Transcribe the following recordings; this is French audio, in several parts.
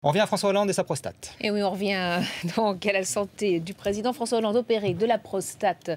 On revient à François Hollande et sa prostate. Et oui, on revient donc à la santé du président François Hollande, opéré de la prostate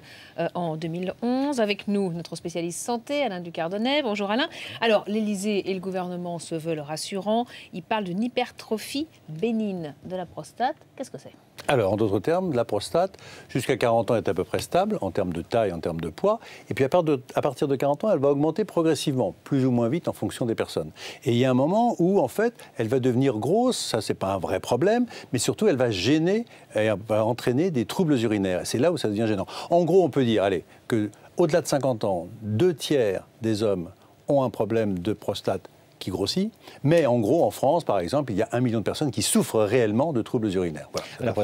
en 2011. Avec nous, notre spécialiste santé, Alain Ducardonnet. Bonjour Alain. Alors, l'Élysée et le gouvernement se veulent rassurants. Ils parlent d'une hypertrophie bénigne de la prostate. Qu'est-ce que c'est ? Alors, en d'autres termes, la prostate, jusqu'à 40 ans, est à peu près stable en termes de taille, en termes de poids. Et puis, à partir de 40 ans, elle va augmenter progressivement, plus ou moins vite en fonction des personnes. Et il y a un moment où, en fait, elle va devenir grosse. Ça, c'est pas un vrai problème. Mais surtout, elle va gêner, elle va entraîner des troubles urinaires. Et c'est là où ça devient gênant. En gros, on peut dire, allez, qu'au-delà de 50 ans, 2/3 des hommes ont un problème de prostate qui grossit, mais en gros, en France, par exemple, il y a 1 million de personnes qui souffrent réellement de troubles urinaires. Voilà. Alors,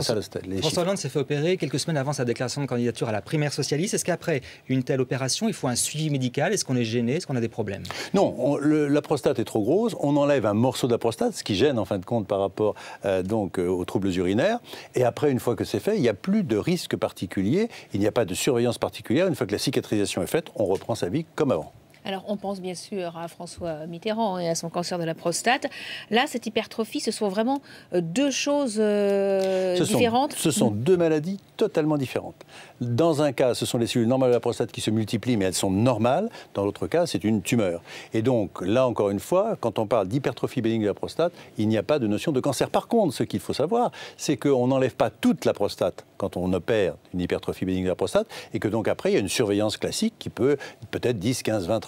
François Hollande s'est fait opérer quelques semaines avant sa déclaration de candidature à la primaire socialiste. Est-ce qu'après une telle opération, il faut un suivi médical? Est-ce qu'on est gêné? Est-ce qu'on a des problèmes? Non, la prostate est trop grosse. On enlève un morceau de la prostate, ce qui gêne en fin de compte par rapport aux troubles urinaires. Et après, une fois que c'est fait, il n'y a plus de risque particulier. Il n'y a pas de surveillance particulière. Une fois que la cicatrisation est faite, on reprend sa vie comme avant. Alors, on pense bien sûr à François Mitterrand et à son cancer de la prostate. Là, cette hypertrophie, ce sont vraiment deux choses différentes. Ce sont deux maladies totalement différentes. Dans un cas, ce sont les cellules normales de la prostate qui se multiplient, mais elles sont normales. Dans l'autre cas, c'est une tumeur. Et donc, là, encore une fois, quand on parle d'hypertrophie bénigne de la prostate, il n'y a pas de notion de cancer. Par contre, ce qu'il faut savoir, c'est qu'on n'enlève pas toute la prostate quand on opère une hypertrophie bénigne de la prostate, et que donc après, il y a une surveillance classique qui peut, peut-être 10, 15, 20,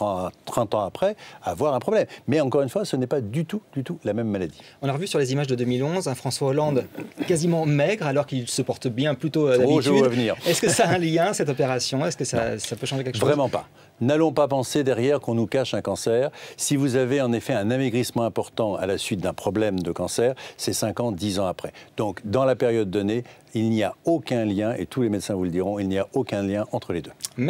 30 ans après, avoir un problème. Mais encore une fois, ce n'est pas du tout la même maladie. On a revu sur les images de 2011 un François Hollande quasiment maigre, alors qu'il se porte bien plutôt d'habitude. Oh, je vois venir. Est-ce que ça a un lien, cette opération? Est-ce que ça peut changer quelque chose? Vraiment pas. N'allons pas penser derrière qu'on nous cache un cancer. Si vous avez en effet un amaigrissement important à la suite d'un problème de cancer, c'est 5 ans, 10 ans après. Donc, dans la période donnée, il n'y a aucun lien, et tous les médecins vous le diront, il n'y a aucun lien entre les deux. Merci.